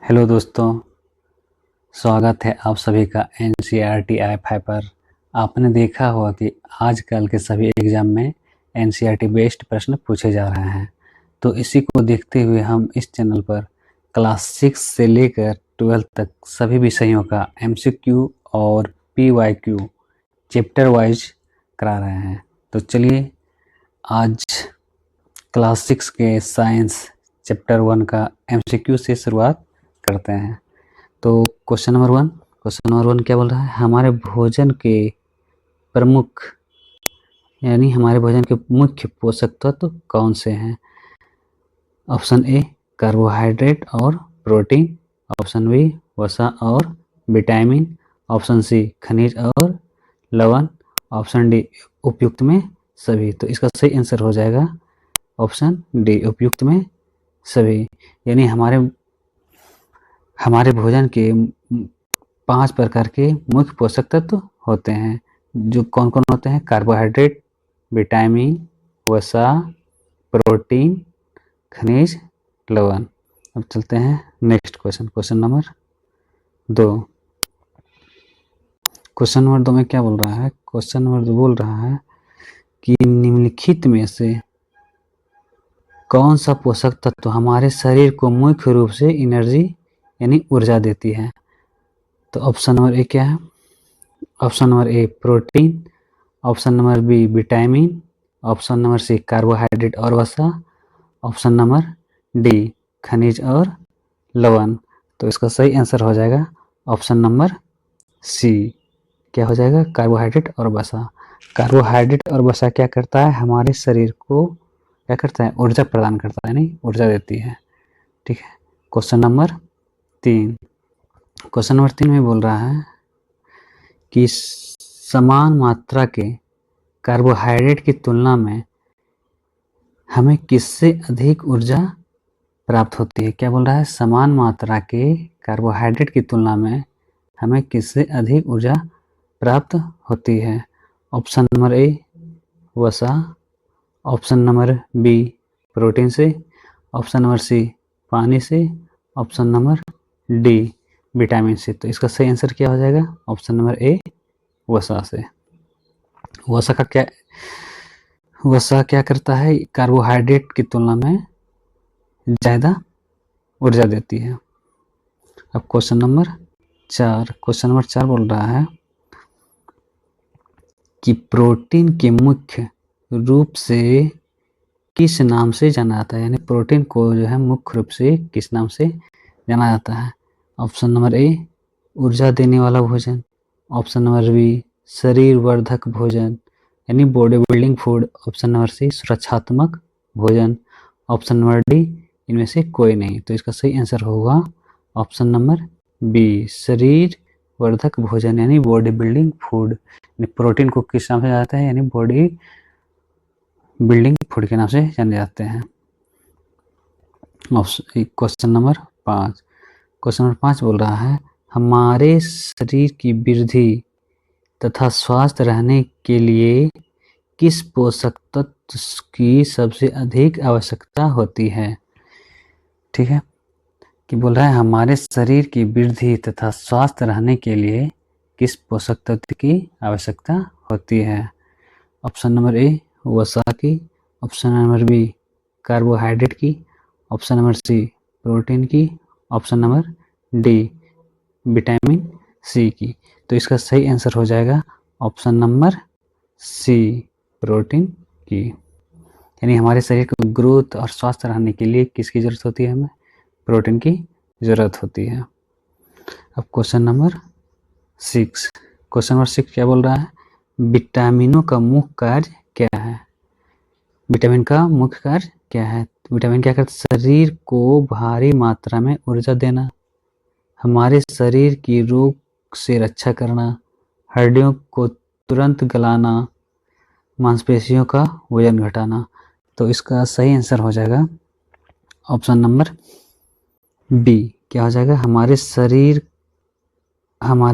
Hello दोस्तों, स्वागत है आप सभी का एनसीईआरटी ऐप पर। आपने देखा होगा कि आजकल के सभी एग्ज़ाम में एनसीईआरटी बेस्ड प्रश्न पूछे जा रहे हैं। तो इसी को देखते हुए हम इस चैनल पर क्लास 6 से लेकर 12 तक सभी विषयों का एमसीक्यू और पीवाईक्यू चैप्टर वाइज करा रहे हैं। तो चलिए आज क्लास 6 के साइंस चैप्टर 1 का एमसीक्यू से शुरुआत करते हैं। तो क्वेश्चन नंबर वन क्या बोल रहा है? हमारे भोजन के प्रमुख यानी हमारे भोजन के मुख्य पोषक तत्व कौन से हैं? ऑप्शन ए कार्बोहाइड्रेट और प्रोटीन, ऑप्शन बी वसा और विटामिन, ऑप्शन सी खनिज और लवण, ऑप्शन डी उपयुक्त में सभी। तो इसका सही आंसर हो जाएगा ऑप्शन डी उपयुक्त में सभी। यानी हमारे भोजन के 5 प्रकार के मुख्य पोषक तत्व होते हैं। जो कौन कौन होते हैं? कार्बोहाइड्रेट, विटामिन, वसा, प्रोटीन, खनिज, लवण। अब चलते हैं next question number 2। Question number 2 में क्या बोल रहा है? क्वेश्चन नंबर 2 बोल रहा है कि निम्नलिखित में से कौन सा पोषक तत्व हमारे शरीर को मुख्य रूप से एनर्जी यानी ऊर्जा देती है? तो ऑप्शन नंबर ए क्या है? Option number A protein, option number B vitamin, option number C carbohydrate और वसा, ऑप्शन नंबर डी खनिज और लवण। तो इसका सही आंसर हो जाएगा ऑप्शन नंबर सी। क्या हो जाएगा? कार्बोहाइड्रेट और वसा। कार्बोहाइड्रेट और वसा क्या करता है? हमारे शरीर को क्या करता है? ऊर्जा प्रदान करता है, यानी ऊर्जा देती है। ठीक है। क्वेश्चन नंबर 3 में बोल रहा है कि समान मात्रा के कार्बोहाइड्रेट की तुलना में हमें किससे अधिक ऊर्जा प्राप्त होती है? क्या बोल रहा है? समान मात्रा के कार्बोहाइड्रेट की तुलना में हमें किससे अधिक ऊर्जा प्राप्त होती है? ऑप्शन नंबर ए वसा, ऑप्शन नंबर बी प्रोटीन से, ऑप्शन नंबर सी पानी से, ऑप्शन नंबर डी विटामिन से। तो इसका सही आंसर क्या हो जाएगा? ऑप्शन नंबर ए वसा से। वसा क्या करता है? कार्बोहाइड्रेट की तुलना में ज़्यादा ऊर्जा देती है। अब क्वेश्चन नंबर 4 बोल रहा है कि प्रोटीन के मुख्य रूप से किस नाम से जाना जाता है? यानी प्रोटीन को जो है मुख्य रूप से किस नाम से जाना जाता है? ऑप्शन नंबर ए ऊर्जा देने वाला भोजन, ऑप्शन नंबर बी शरीर वर्धक भोजन यानी body building food, option number C सुरक्षात्मक भोजन, ऑप्शन नंबर डी इनमें से कोई नहीं। तो इसका सही आंसर होगा ऑप्शन नंबर बी शरीर वर्धक भोजन यानी बॉडी बिल्डिंग फूड। प्रोटीन को किस नाम से जाता है? यानी बॉडी बिल्डिंग फूड के नाम से जाने जाते हैं। क्वेश्चन नंबर 5 बोल रहा है हमारे शरीर की वृद्धि तथा स्वस्थ रहने के लिए किस पोषक तत्व की सबसे अधिक आवश्यकता होती है? ठीक है, कि बोल रहा है हमारे शरीर की वृद्धि तथा स्वस्थ रहने के लिए किस पोषक तत्व की आवश्यकता होती है? ऑप्शन नंबर ए वसा की, ऑप्शन नंबर बी कार्बोहाइड्रेट की, ऑप्शन नंबर सी प्रोटीन की, option number D vitamin C की। तो इसका सही आंसर हो जाएगा ऑप्शन नंबर सी प्रोटीन की। यानी हमारे शरीर को ग्रोथ और स्वस्थ रहने के लिए किसकी ज़रूरत होती है? हमें प्रोटीन की ज़रूरत होती है। अब क्वेश्चन नंबर 6 क्या बोल रहा है? विटामिनों का मुख्य कार्य क्या है? विटामिन का मुख्य कार्य क्या है? विटामिन क्या करता है? शरीर को भारी मात्रा में ऊर्जा देना, हमारे शरीर की रोग से रक्षा करना, हड्डियों को तुरंत गलाना, मांसपेशियों का वजन घटाना। तो इसका सही आंसर हो जाएगा ऑप्शन नंबर बी। क्या हो जाएगा? हमारे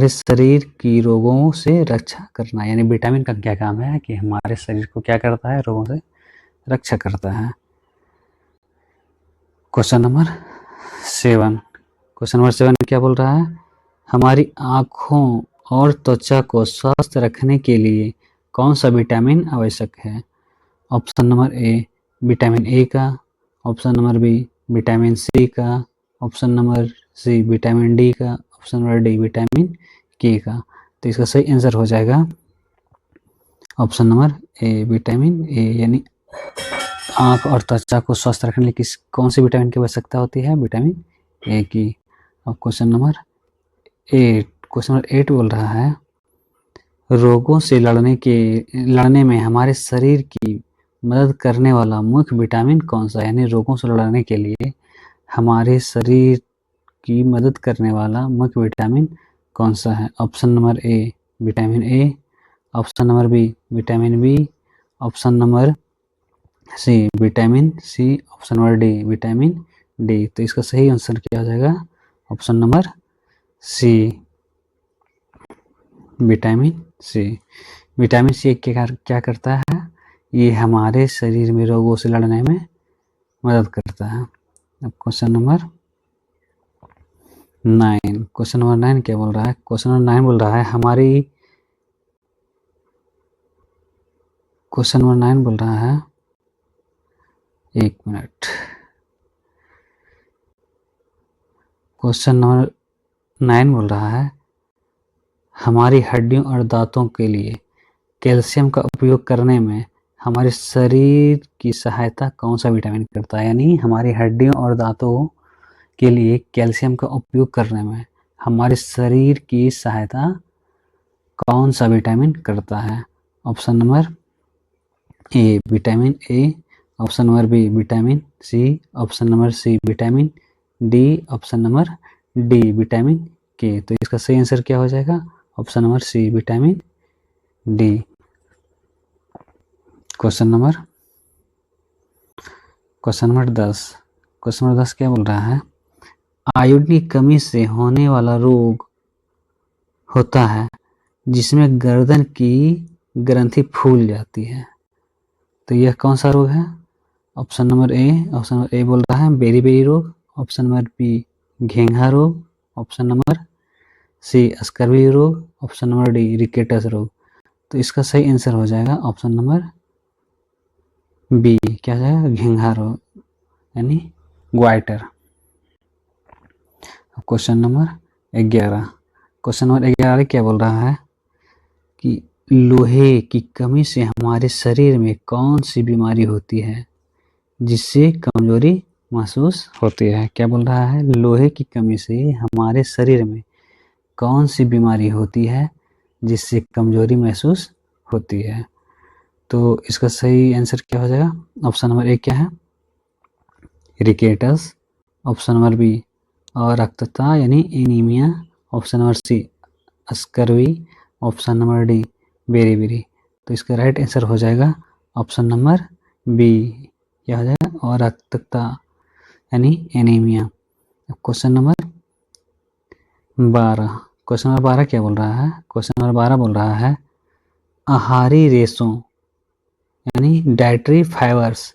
शरीर की रोगों से रक्षा करना। यानी विटामिन का क्या काम है कि हमारे शरीर को क्या करता है? रोगों से रक्षा करता है। क्वेश्चन नंबर 7 क्वेश्चन नंबर 7 क्या बोल रहा है, हमारी आँखों और त्वचा को स्वस्थ रखने के लिए कौन सा विटामिन आवश्यक है। Option number A vitamin A का, option number B vitamin C का, option number C vitamin D का, option number D vitamin K का। तो इसका सही आंसर हो जाएगा option number A vitamin A, यानी आँख और त्वचा को स्वस्थ रखने के लिए कौन से विटामिन की आवश्यकता होती है, विटामिन ए की। अब क्वेश्चन नंबर 8 बोल रहा है, रोगों से लड़ने में हमारे शरीर की मदद करने वाला मुख्य विटामिन कौन सा है, यानी रोगों से लड़ने के लिए हमारे शरीर की मदद करने वाला मुख्य विटामिन कौन सा है। Option number A vitamin A, option number B vitamin B, option number C vitamin C, option number D vitamin D. तो इसका सही आंसर क्या हो जाएगा, option number C vitamin C. Vitamin C क्या करता है, ये हमारे शरीर में रोगों से लड़ने में मदद करता है। अब क्वेश्चन नंबर 9 क्या बोल रहा है, क्वेश्चन नंबर 9 बोल रहा है क्वेश्चन नंबर 9 बोल रहा है, एक मिनट, क्वेश्चन नंबर 9 बोल रहा है, हमारी हड्डियों और दांतों के लिए कैल्शियम का उपयोग करने में हमारे शरीर की सहायता कौन सा विटामिन करता है, यानी हमारी हड्डियों और दांतों के लिए कैल्शियम का उपयोग करने में हमारे शरीर की सहायता कौन सा विटामिन करता है। Option number A vitamin A, option number B vitamin C, option number C vitamin D, option number D vitamin K. तो इसका सही आंसर क्या हो जाएगा, option number C vitamin D. Question number 10 क्या बोल रहा है, आयोडीन की कमी से होने वाला रोग होता है जिसमें गर्दन की ग्रंथि फूल जाती है, तो यह कौन सा रोग है। ऑप्शन नंबर ए बोल रहा है बेरी रोग, ऑप्शन नंबर बी घेंघा रोग, ऑप्शन नंबर सी स्कर्वी रोग, ऑप्शन नंबर डी रिकेटस रोग। तो इसका सही आंसर हो जाएगा ऑप्शन नंबर बी, क्या जाएगा घेंघा रोग, यानी ग्वाइटर। क्वेश्चन नंबर 11 क्या बोल रहा है कि लोहे की कमी से हमारे शरीर में कौन सी बीमारी होती है जिससे कमजोरी महसूस होती है। क्या बोल रहा है, लोहे की कमी से हमारे शरीर में कौन सी बीमारी होती है जिससे कमजोरी महसूस होती है। तो इसका सही आंसर क्या हो जाएगा, ऑप्शन नंबर ए क्या है रिकेटस, ऑप्शन नंबर बी और रक्तता यानी anaemia, option number C scurvy, option number D beri. तो इसका राइट आंसर हो जाएगा ऑप्शन नंबर बी, क्या हो जाएगा और रक्तता यानी एनीमिया। क्वेश्चन नंबर 12 क्या बोल रहा है, क्वेश्चन नंबर 12 बोल रहा है आहारी रेशों यानी डाइटरी फाइबर्स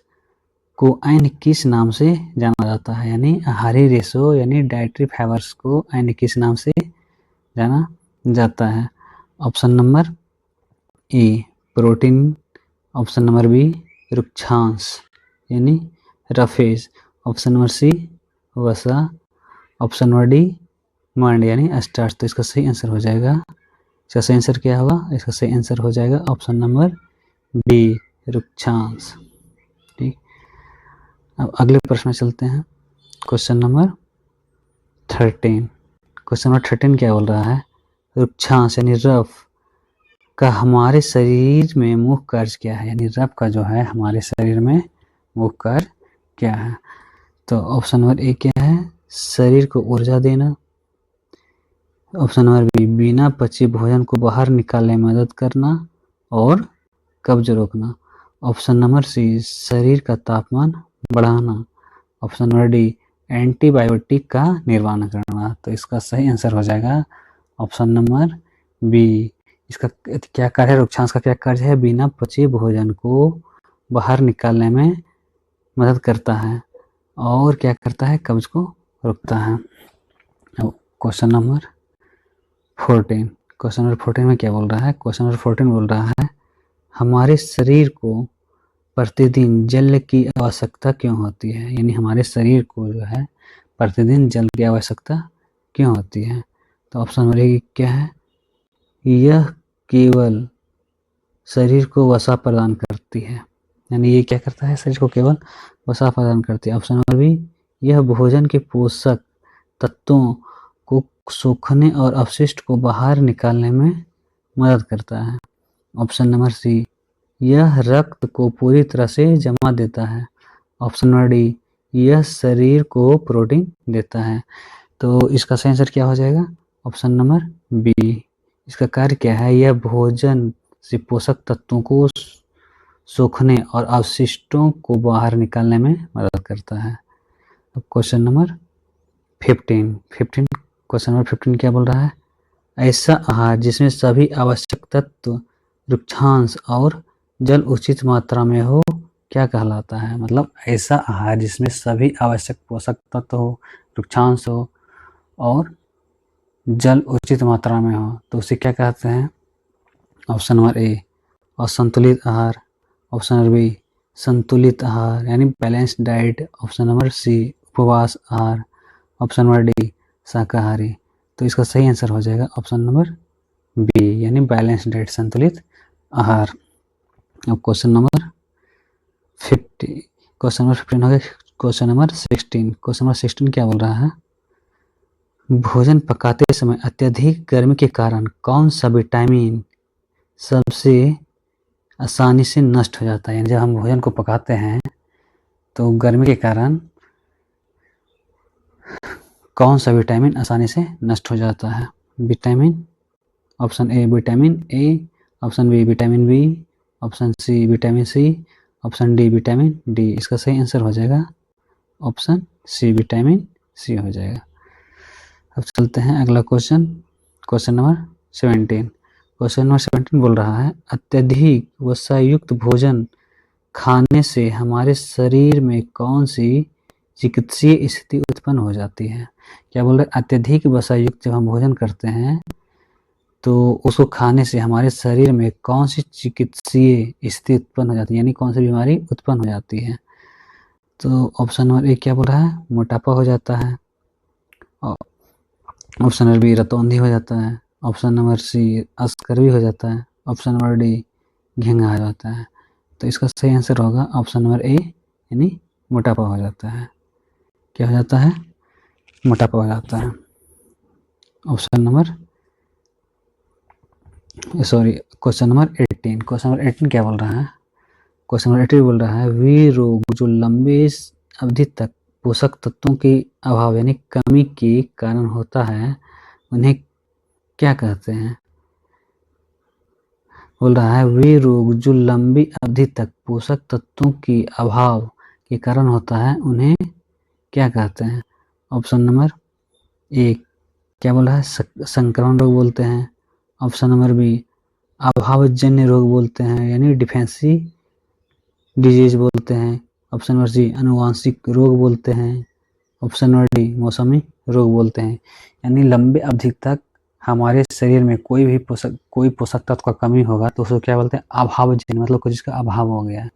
को अन्य किस नाम से जाना जाता है, यानी आहारी रेशो यानी डाइटरी फाइबर्स को अन्य किस नाम से जाना जाता है। Option number A protein, option number B रुक्षांश यानी रफेज, ऑप्शन नंबर सी वसा, ऑप्शन नंबर डी मंड यानी स्टार्च। तो इसका सही आंसर हो जाएगा, इसका सही आंसर क्या होगा, इसका सही आंसर हो जाएगा ऑप्शन नंबर बी रुक्षांश। ठीक, अब अगले प्रश्न में चलते हैं। क्वेश्चन नंबर 13 क्या बोल रहा है, रुक्षांश यानी रफ का हमारे शरीर में मुख्य कार्य क्या है, यानी रफ का जो है हमारे शरीर में मुख्य कार्य क्या है। तो ऑप्शन नंबर ए क्या है, शरीर को ऊर्जा देना, ऑप्शन नंबर बी बिना पचे भोजन को बाहर निकालने में मदद करना और कब्ज रोकना, ऑप्शन नंबर सी शरीर का तापमान बढ़ाना, ऑप्शन नंबर डी एंटीबायोटिक का निर्माण करना। तो इसका सही आंसर हो जाएगा ऑप्शन नंबर बी। इसका क्या कार्य है, रुक्षांश का क्या कार्य है, बिना पचे भोजन को बाहर निकालने में मदद करता है और क्या करता है, कब्ज को रोकता है। क्वेश्चन नंबर 14, क्वेश्चन नंबर 14 में क्या बोल रहा है? क्वेश्चन नंबर 14 बोल रहा है हमारे शरीर को प्रतिदिन जल की आवश्यकता क्यों होती है? यानी हमारे शरीर को जो है प्रतिदिन जल की आवश्यकता क्यों होती है? तो ऑप्शन नंबर ए क्या है? यह केवल शरीर को वसा प्रदान करती है। यानी ये क्या करता है? शरीर को केवल वसा प्रदान करती है। ऑप्शन नंबर बी, यह भोजन के पोषक तत्वों को सोखने और अपशिष्ट को बाहर निकालने में मदद करता है। ऑप्शन नंबर सी, यह रक्त को पूरी तरह से जमा देता है। ऑप्शन नंबर डी, यह शरीर को प्रोटीन देता है। तो इसका सही आंसर क्या हो जाएगा? Option number B. इसका कार्य क्या है? यह भोजन से पोषक तत्वों को सोखने और अवशिष्टों को बाहर निकालने में मदद करता है। अब क्वेश्चन नंबर 15 क्वेश्चन नंबर 15 क्या बोल रहा है? ऐसा आहार जिसमें सभी आवश्यक तत्व, रुक्षांश और जल उचित मात्रा में हो क्या कहलाता है? मतलब ऐसा आहार जिसमें सभी आवश्यक पोषक तत्व हो, रुक्षांश हो और जल उचित मात्रा में हो तो उसे क्या कहते हैं? ऑप्शन नंबर ए, असंतुलित आहार। ऑप्शन नंबर बी, संतुलित आहार यानी balanced diet. Option number C, उपवास आहार। ऑप्शन नंबर डी, शाकाहारी। तो इसका सही आंसर हो जाएगा ऑप्शन नंबर बी यानी बैलेंस्ड डाइट, संतुलित आहार। अब क्वेश्चन नंबर 15 हो गया। क्वेश्चन नंबर 16 क्या बोल रहा है? भोजन पकाते समय अत्यधिक गर्मी के कारण कौन सा विटामिन सबसे आसानी से नष्ट हो जाता है? यानी जब हम भोजन को पकाते हैं तो गर्मी के कारण कौन सा विटामिन आसानी से नष्ट हो जाता है? Vitamin, option A vitamin A, option B vitamin B, option C vitamin C, option D vitamin D. इसका सही आंसर हो जाएगा ऑप्शन सी, विटामिन सी हो जाएगा। अब चलते हैं अगला question, question number 17। Question number 17 बोल रहा है अत्यधिक वसायुक्त भोजन खाने से हमारे शरीर में कौन सी चिकित्सीय स्थिति उत्पन्न हो जाती है? क्या बोल रहे हैं? अत्यधिक वसायुक्त जब हम भोजन करते हैं तो उसको खाने से हमारे शरीर में कौन सी चिकित्सीय स्थिति उत्पन्न हो जाती है, यानी कौन सी बीमारी उत्पन्न हो जाती है? तो ऑप्शन नंबर ए क्या बोल रहा है? मोटापा हो जाता है। ऑप्शन नंबर बी रतौंधी हो जाता है। ऑप्शन नंबर सी अस्कर्वी हो जाता है। ऑप्शन नंबर डी घेंगा हो जाता है। तो इसका सही आंसर होगा ऑप्शन नंबर ए यानी मोटापा हो जाता है। क्या हो जाता है? मोटापा हो जाता है। ऑप्शन नंबर क्वेश्चन नंबर 18 क्या बोल रहा है? क्वेश्चन नंबर 18 बोल रहा है वे रोग जो लंबे अवधि तक पोषक तत्वों के अभाव यानी कमी के कारण होता है उन्हें क्या कहते हैं? बोल रहा है वे रोग जो लंबी अवधि तक पोषक तत्वों के अभाव के कारण होता है उन्हें क्या कहते हैं? ऑप्शन नंबर ए क्या बोल रहा है? संक्रमण रोग बोलते हैं। ऑप्शन नंबर बी अभावजन्य रोग बोलते हैं यानी डिफेंसी डिजीज बोलते हैं। ऑप्शन नंबर सी आनुवांशिक रोग बोलते हैं। ऑप्शन नंबर डी मौसमी रोग बोलते हैं। यानी लंबे अवधि तक हमारे शरीर में कोई पोषक तत्व का कमी होगा तो उसको क्या बोलते हैं? अभावजन्य, मतलब कुछ इसका अभाव हो गया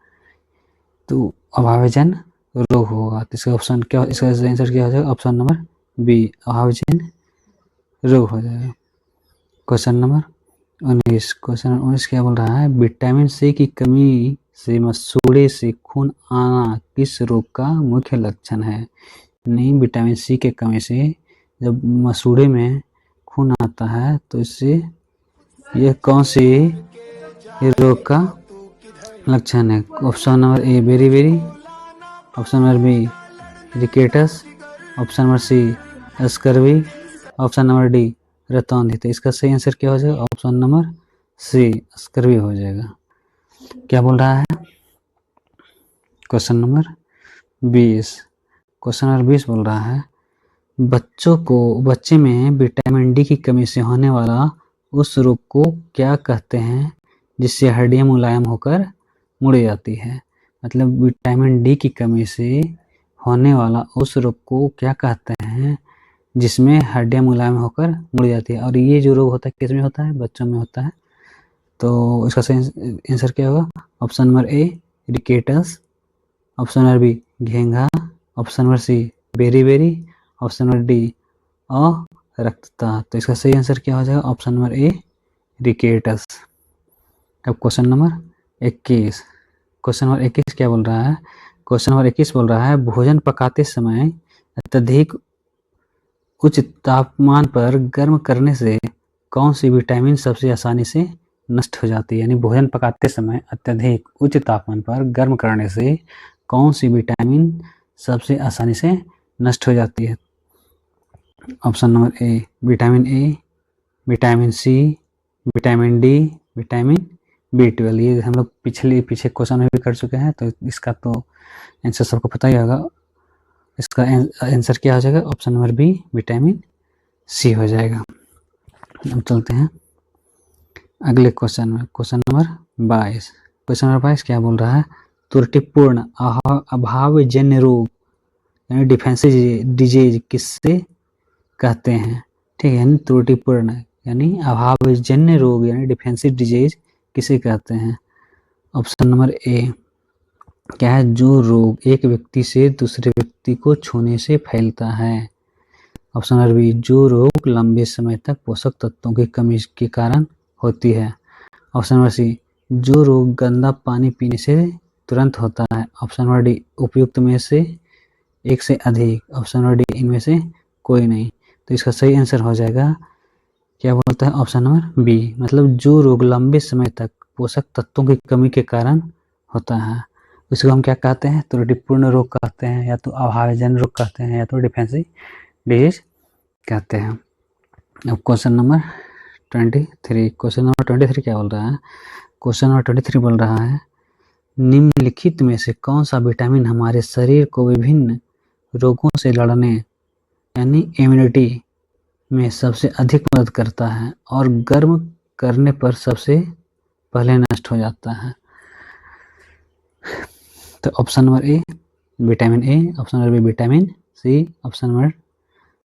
तो अभावजन्य रोग होगा। तो इसका आंसर क्या हो जाएगा? ऑप्शन नंबर बी अभावजन्य रोग हो जाएगा। क्वेश्चन नंबर 19 क्या बोल रहा है? विटामिन सी की कमी से मसूड़े से खून आना किस रोग का मुख्य लक्षण है? नहीं, विटामिन सी के कमी से जब मसूड़े में खून आता है तो इससे यह कौन सी रोग का लक्षण है? Option number A beri, option number B rickets, option number C scurvy, option number D रतौंधी। तो इसका सही आंसर क्या हो जाएगा? ऑप्शन नंबर सी स्कर्वी हो जाएगा। क्या बोल रहा है? क्वेश्चन नंबर 20 बोल रहा है बच्चे में विटामिन डी की कमी से होने वाला उस रोग को क्या कहते हैं जिससे हड्डियां मुलायम होकर मुड़ जाती है? मतलब विटामिन डी की कमी से होने वाला उस रोग को क्या कहते हैं जिसमें हड्डियां मुलायम होकर मुड़ जाती है। और ये जो रोग होता है किस में होता है? बच्चों में होता है। तो इसका सही आंसर क्या होगा? Option number A rickets, option number B घेंघा, option number C beri, option number D अरक्तता। तो इसका सही आंसर क्या हो जाएगा? Option number A rickets. अब क्वेश्चन नंबर 21, क्वेश्चन नंबर 21 क्या बोल रहा है? क्वेश्चन नंबर 21 बोल रहा है भोजन पकाते समय अत्यधिक उच्च तापमान पर गर्म करने से कौन सी विटामिन सबसे आसानी से नष्ट हो जाती है? यानी भोजन पकाते समय अत्यधिक उच्च तापमान पर गर्म करने से कौन सी विटामिन सबसे आसानी से नष्ट हो जाती है? Option number A vitamin A, vitamin C, vitamin D, vitamin B12। ये हम लोग पीछे क्वेश्चन में भी कर चुके हैं, तो इसका तो आंसर सबको पता ही होगा। इसका आंसर क्या हो जाएगा? Option number B vitamin C हो जाएगा। अब चलते हैं अगले क्वेश्चन में, क्वेश्चन नंबर 22। क्वेश्चन नंबर 22 क्या बोल रहा है? त्रुटिपूर्ण अभावजन्य रोग यानी डिफेंसिव डिजीज किससे कहते हैं? ठीक है, यानी त्रुटिपूर्ण यानी अभावजन्य रोग यानी डिफेंसिव डिजीज किसे कहते हैं? ऑप्शन नंबर ए क्या है? जो रोग एक व्यक्ति से दूसरे व्यक्ति को छूने से फैलता है। ऑप्शन नंबर बी जो रोग लंबे समय तक पोषक तत्वों की कमी के कारण होती है। ऑप्शन नंबर सी जो रोग गंदा पानी पीने से तुरंत होता है। ऑप्शन नंबर डी उपयुक्त में से एक से अधिक। ऑप्शन नंबर डी इनमें से कोई नहीं। तो इसका सही आंसर हो जाएगा क्या बोलता है? ऑप्शन नंबर बी, मतलब जो रोग लंबे समय तक पोषक तत्वों की कमी के कारण होता है उसको हम क्या कहते हैं? त्रुटिपूर्ण रोग कहते हैं, या तो अभावजन्य रोग कहते हैं, या तो डिफेंसिव डिजीज कहते हैं। अब क्वेश्चन नंबर 23, क्वेश्चन नंबर 23 क्या बोल रहा है? क्वेश्चन नंबर 23 बोल रहा है निम्नलिखित में से कौन सा विटामिन हमारे शरीर को विभिन्न रोगों से लड़ने यानी इम्यूनिटी में सबसे अधिक मदद करता है और गर्म करने पर सबसे पहले नष्ट हो जाता है? तो option number A vitamin A, option number B vitamin C, option number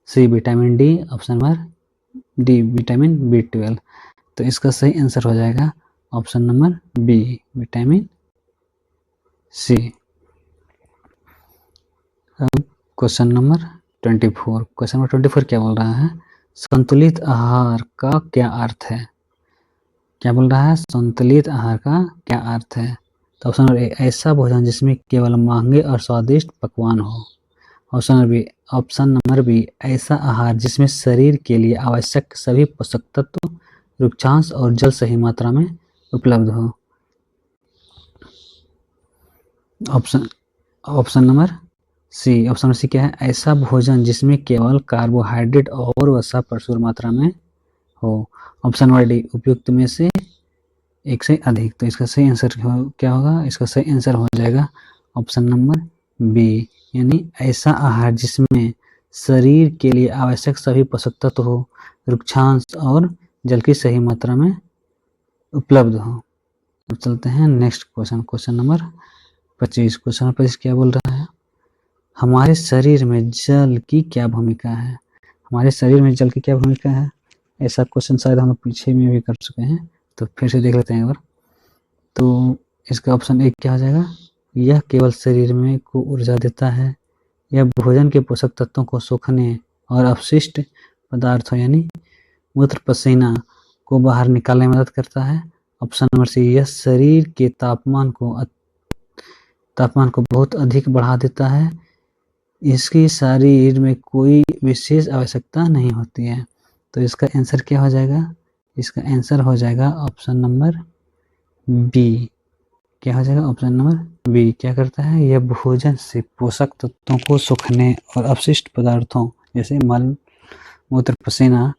C vitamin D, option number D vitamin B12। तो इसका सही आंसर हो जाएगा option number B vitamin C. अब क्वेश्चन नंबर 24, क्वेश्चन नंबर 24 क्या बोल रहा है? संतुलित आहार का क्या अर्थ है? क्या बोल रहा है? संतुलित आहार का क्या अर्थ है? तो ऑप्शन नंबर ए ऐसा भोजन जिसमें केवल महंगे और स्वादिष्ट पकवान हो। ऑप्शन नंबर बी ऐसा आहार जिसमें शरीर के लिए आवश्यक सभी पोषक तत्व, रुक्षांश और जल सही मात्रा में उपलब्ध हो। ऑप्शन नंबर सी क्या है? ऐसा भोजन जिसमें केवल कार्बोहाइड्रेट और वसा प्रचुर मात्रा में हो। ऑप्शन नंबर डी उपयुक्त में से एक से अधिक। तो इसका सही आंसर क्या होगा? इसका सही आंसर हो जाएगा ऑप्शन नंबर बी, यानी ऐसा आहार जिसमें शरीर के लिए आवश्यक सभी पोषक तत्व हो, रुक्षांश और जल की सही मात्रा में उपलब्ध हो। अब चलते हैं next question, question number 25। Question number 25 क्या बोल रहा है? हमारे शरीर में जल की क्या भूमिका है? हमारे शरीर में जल की क्या भूमिका है? ऐसा क्वेश्चन शायद हम लोग पीछे में भी कर चुके हैं, तो फिर से देख लेते हैं एक बार। तो इसका ऑप्शन एक क्या हो जाएगा? यह केवल शरीर में को ऊर्जा देता है, यह भोजन के पोषक तत्वों को सोखने और अपशिष्ट पदार्थों यानी मूत्र पसीना को बाहर निकालने में मदद करता है। ऑप्शन नंबर सी यह शरीर के तापमान को बहुत अधिक बढ़ा देता है, इसकी शरीर में कोई विशेष आवश्यकता नहीं होती है। तो इसका आंसर क्या हो जाएगा? इसका आंसर हो जाएगा ऑप्शन नंबर बी। क्या हो जाएगा? ऑप्शन नंबर बी क्या करता है? यह भोजन से पोषक तत्वों को सोखने और अपशिष्ट पदार्थों जैसे मल मूत्र पसीना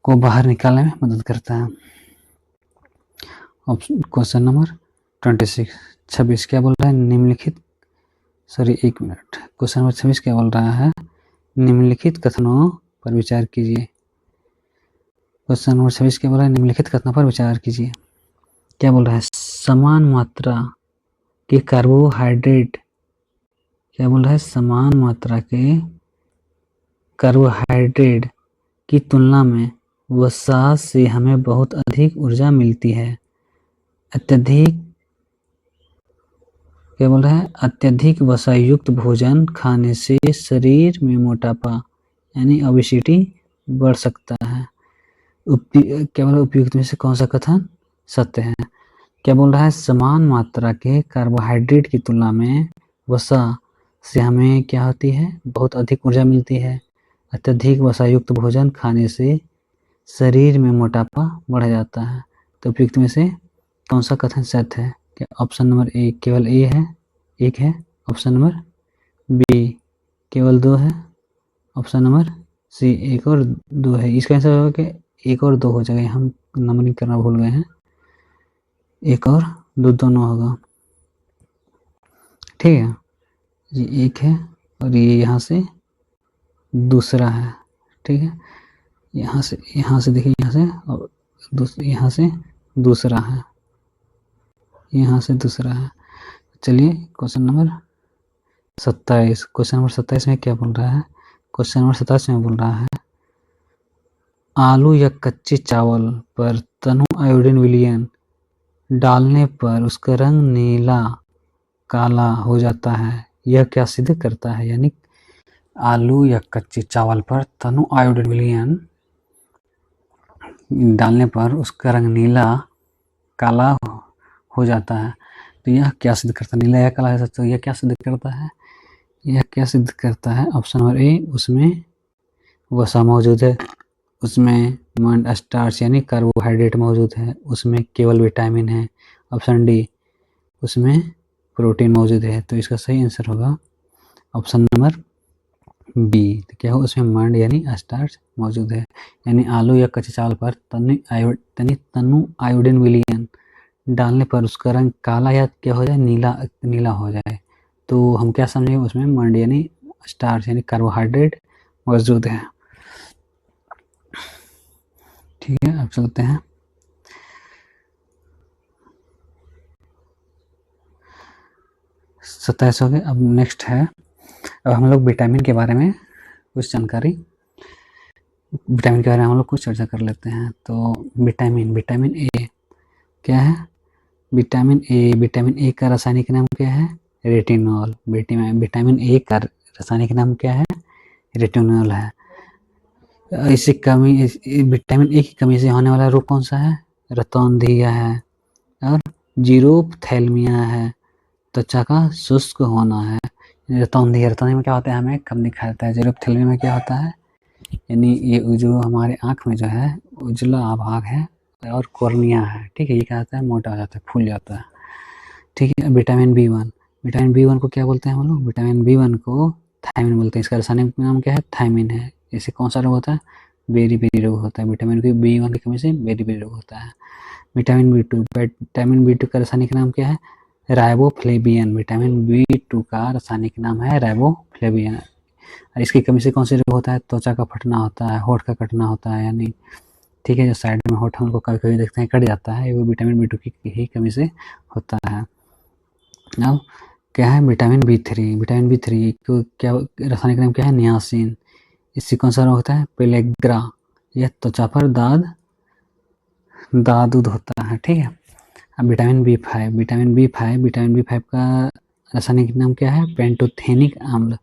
को बाहर निकालने में मदद करता है। क्वेश्चन नंबर 26 क्या बोल रहा है? निम्नलिखित क्वेश्चन नंबर 26 क्या बोल रहा है? निम्नलिखित कथनों पर विचार कीजिए। क्वेश्चन नंबर 26 क्या बोल रहा है? निम्नलिखित कथनों पर विचार कीजिए। क्या बोल रहा है? समान मात्रा के कार्बोहाइड्रेट, क्या बोल रहा है? समान मात्रा के कार्बोहाइड्रेट की तुलना में वसा से हमें बहुत अधिक ऊर्जा मिलती है। अत्यधिक क्या बोल रहा है, अत्यधिक वसा युक्त भोजन खाने से शरीर में मोटापा यानी ओबेसिटी बढ़ सकता है। क्या बोल रहा है, उपयुक्त में से कौन सा कथन सत्य है? क्या बोल रहा है, समान मात्रा के कार्बोहाइड्रेट की तुलना में वसा से हमें क्या होती है, बहुत अधिक ऊर्जा मिलती है। अत्यधिक वसा युक्त भोजन खाने से शरीर में मोटापा बढ़ जाता है। तो उपयुक्त में से कौन सा कथन सत्य है? क्या ऑप्शन नंबर ए केवल ए है, एक है, ऑप्शन नंबर बी केवल दो है, ऑप्शन नंबर सी एक और दो है। इसका आंसर होगा कि एक और दो हो जाएगा, हम नंबरिंग करना भूल गए हैं, एक और दो दोनों होगा। ठीक है, ये एक है और ये यहाँ से दूसरा है। ठीक है, यहाँ से देखिए, यहाँ से और यहाँ से दूसरा है, यहाँ से दूसरा है। चलिए क्वेश्चन नंबर 27, क्वेश्चन नंबर 27 में क्या बोल रहा है? क्वेश्चन नंबर 27 में बोल रहा है, आलू या कच्चे चावल पर तनु आयोडीन विलयन डालने पर उसका रंग नीला काला हो जाता है, यह क्या सिद्ध करता है? यानी आलू या कच्चे चावल पर तनु आयोडीन विलयन डालने पर उसका रंग नीला काला हो जाता है, तो यह क्या सिद्ध करता है? नीला या काला हो जाता है, तो यह क्या सिद्ध करता है? यह क्या सिद्ध करता है? ऑप्शन नंबर ए, उसमें वसा मौजूद है, उसमें मंड स्टार्च यानी कार्बोहाइड्रेट मौजूद है, उसमें केवल विटामिन है, ऑप्शन डी उसमें प्रोटीन मौजूद है। तो इसका सही आंसर होगा ऑप्शन नंबर बी। तो क्या हो, उसमें मंड यानी स्टार्च मौजूद है। यानी आलू या कच्चे चावल पर तनु आयोडीन विलयन डालने पर उसका रंग काला या क्या हो जाए, नीला हो जाए, तो हम क्या समझेंगे, उसमें मंड यानी स्टार्च यानी कार्बोहाइड्रेट मौजूद है। ठीक है, अब चलते हैं सत्ताईस हो गए। अब नेक्स्ट है, अब हम लोग विटामिन के बारे में कुछ जानकारी, विटामिन के बारे में हम लोग कुछ चर्चा कर लेते हैं। तो विटामिन ए क्या है? विटामिन ए का रासायनिक नाम क्या है? रेटिनॉल। विटामिन ए का रासायनिक नाम क्या है? रेटिनॉल है। इसी कमी, विटामिन ए की कमी से होने वाला रोग कौन सा है? रतौंधिया है और जीरोप्थेल्मिया है, त्वचा का शुष्क होना है। रतौंधिया में क्या होता है, हमें कम दिखाई देता है। जीरोप्थेल्मिया में क्या होता है, यानी ये जो हमारे आँख में जो है उजला भाग है और कॉर्निया है, ठीक है, ये क्या होता है, मोटा हो जाता है, फूल जाता है। ठीक है, विटामिन बी वन को क्या बोलते हैं हम लोग? विटामिन बी1 को थायमिन बोलते हैं। इसका रासायनिक नाम क्या है? थायमिन है। इससे कौन सा रोग होता है? बेरी रोग होता है। विटामिन बी1 की कमी से बेरी रोग होता है। विटामिन बी टू का रासायनिक नाम क्या है? राइबोफ्लेवियन। विटामिन बी2 का रासायनिक नाम है राइबोफ्लेवियन। इसकी कमी से कौन सा रोग होता है? त्वचा का फटना होता है, होठ का कटना होता है, यानी ठीक है, जो साइड में होठ हमको कभी कभी देखते हैं कट जाता है, वो विटामिन बी2 की ही कमी से होता है। अब क्या है? विटामिन बी थ्री को क्या रासायनिक नाम क्या है? नियासिन। इससे कौन सा रोग होता है? पेलेग्रा। यह त्वचा पर दाद होता है। ठीक है, अब विटामिन बी फाइव का रासायनिक नाम क्या है? पेंटोथेनिक अम्ल।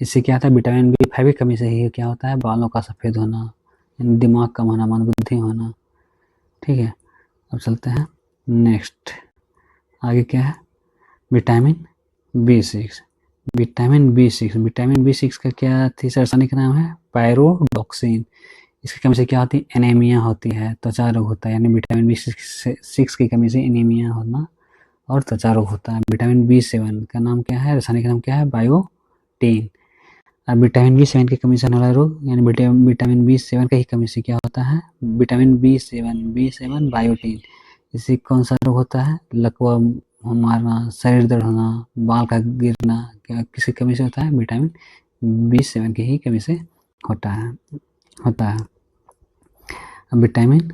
इससे क्या होता है? विटामिन बी5 की कमी से ही क्या होता है? बालों का सफ़ेद होना, दिमाग कम होना, मंदबुद्धि होना। ठीक है, अब चलते हैं नेक्स्ट, आगे क्या है? Vitamin B6. Vitamin B six का क्या थी रासायनिक नाम है? पायरोडॉक्सिन। इसकी कमी से क्या होती है? एनीमिया होती है, त्वचा रोग होता है। यानी विटामिन बी6 की कमी से एनीमिया होना और त्वचा रोग होता है। विटामिन बी7 का नाम क्या है? रासायनिक नाम क्या है? बायोटीन। अब विटामिन बी7 की कमी से होने वाला रोग, यानी विटामिन बी7 की कमी से क्या होता है? विटामिन बी7 बायोटीन। इससे कौन सा रोग होता है? लकवा मारना, शरीर दर्द होना, बाल का गिरना, क्या किसी कमी से होता है? विटामिन बी7 की ही कमी से होता है। अब विटामिन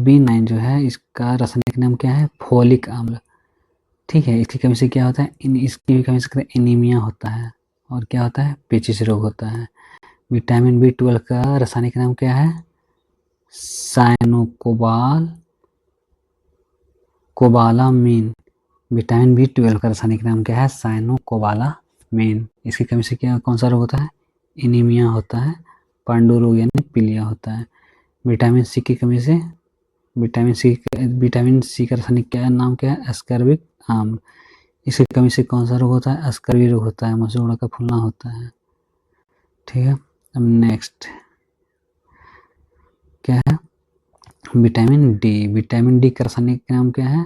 बी9 जो है, इसका रासायनिक नाम क्या है? फोलिक अम्ल। ठीक है, इसकी कमी से क्या होता है? इसकी भी कमी से एनीमिया होता है और क्या होता है, पेचिश रोग होता है। विटामिन B12 का रासायनिक नाम क्या है, कोबालामीन। विटामिन B12 का रासायनिक नाम क्या है, साइनोकोबालामीन। इसकी कमी से क्या कौन सा रोग होता है, एनीमिया होता है, पांडु रोग यानी पीलिया होता है। विटामिन सी की कमी से विटामिन सी का रासायनिक क्या नाम क्या है, एस्कर्बिक आम्ल। इसकी कमी से कौन सा रोग होता है, एस्कर्बी रोग होता है, मसूड़ा का फूलना होता है। ठीक है, अब नेक्स्ट क्या है, विटामिन डी। विटामिन डी का रासायनिक नाम क्या है,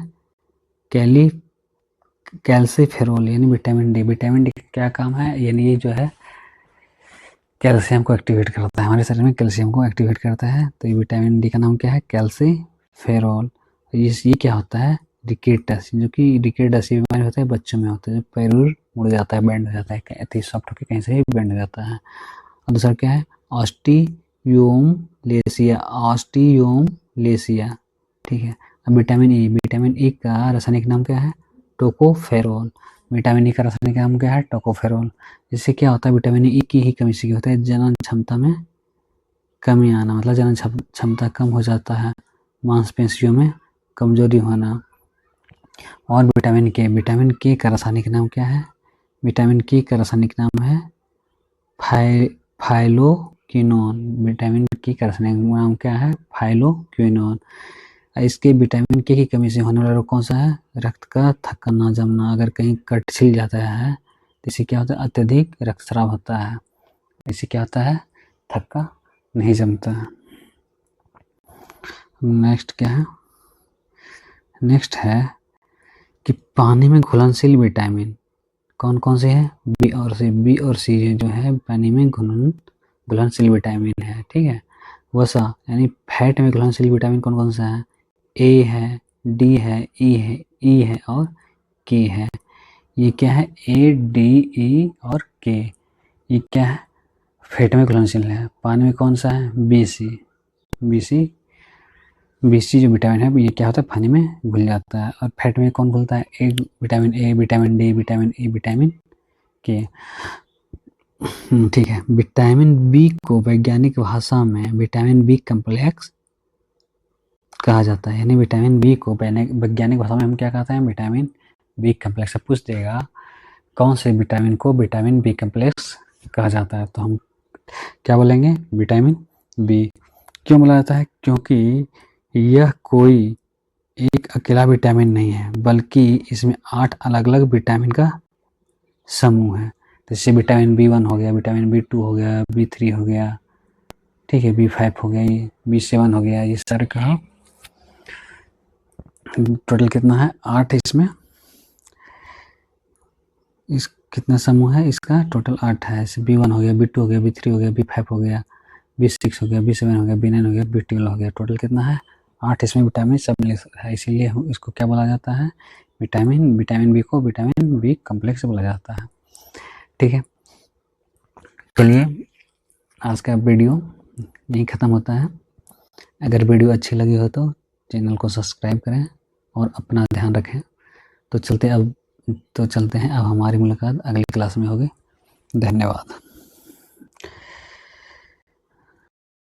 कैल्सीफेरोल यानी विटामिन डी। विटामिन डी का क्या काम है, यानी ये जो है कैल्शियम को एक्टिवेट करता है, हमारे शरीर में कैल्शियम को एक्टिवेट करता है। तो ये विटामिन डी का नाम क्या है, कैल्सीफेरोल। ये क्या होता है, रिकेटस, जो कि रिकेटस ये बीमारी होता है बच्चों में होता है, जो पैर मुड़ जाता है, बेंड हो जाता है, कहीं सॉफ्ट होकर कहीं से ही बेंड हो जाता है। और दूसरा क्या है, ऑस्टियोमलेसिया। ठीक है, अब विटामिन ई का रासायनिक नाम क्या है, टोकोफेरोल। विटामिन ई का रासायनिक नाम क्या है, टोकोफेरोल। इससे क्या होता है, विटामिन ई की ही कमी से क्या होता है, जनन क्षमता में कमी आना, मतलब जनन क्षमता कम हो जाता है, मांसपेशियों में कमजोरी होना। और विटामिन के का रासायनिक नाम क्या है, विटामिन के का रासायनिक नाम है फाइलोक्विनोन। विटामिन के का रासायनिक नाम क्या है, फाइलोक्विनोन। इसके विटामिन के की कमी से होने वाला रोग कौन सा है, रक्त का थक्का ना जमना। अगर कहीं कट छिल जाता है तो इससे क्या होता है, अत्यधिक रक्तस्राव होता है। इससे क्या होता है, थक्का नहीं जमता है। नेक्स्ट क्या है, नेक्स्ट है कि पानी में घुलनशील विटामिन कौन कौन से हैं, बी और सी जो है पानी में घुलनशील विटामिन है। ठीक है, वसा यानी फैट में घुलनशील विटामिन कौन कौन सा है, ए है, डी है, ई है और के है। ये क्या है, ए, डी, ई और के, ये क्या है, फैट में घुलनशील है। पानी में कौन सा है, बी सी जो विटामिन है ये क्या होता है, पानी में घुल जाता है। और फैट में कौन घुलता है, vitamin A, vitamin D, vitamin E, vitamin के। ठीक है, विटामिन बी को वैज्ञानिक भाषा में विटामिन बी कम्प्लेक्स कहा जाता है। यानी विटामिन बी को वैज्ञानिक भाषा में हम क्या कहते हैं, विटामिन बी कम्प्लेक्स। से पूछ देगा कौन से विटामिन को विटामिन बी कम्प्लेक्स कहा जाता है, तो हम क्या बोलेंगे, विटामिन बी। क्यों बोला जाता है, क्योंकि यह कोई एक अकेला विटामिन नहीं है, बल्कि इसमें 8 अलग अलग विटामिन का समूह है। जैसे विटामिन B1 हो गया, विटामिन B2 हो गया, B3 हो गया, ठीक है, B5 हो गया, B7 हो गया, ये सारे का टोटल कितना है, 8 इसमें, इस कितना समूह है इसका, टोटल 8 है। जैसे B1 हो गया, B2 हो गया, B3 हो गया, B5 हो गया, B6 हो गया, B7 हो गया, B9 हो गया, B12 हो गया। टोटल कितना है, 8 इसमें विटामिन सब है, इसीलिए इसको क्या बोला जाता है, विटामिन बी को विटामिन बी कम्प्लेक्स बोला जाता है। ठीक है, चलिए आज का वीडियो यहीं ख़त्म होता है। अगर वीडियो अच्छी लगी हो तो चैनल को सब्सक्राइब करें और अपना ध्यान रखें। तो चलते हैं अब हमारी मुलाकात अगली क्लास में होगी। धन्यवाद।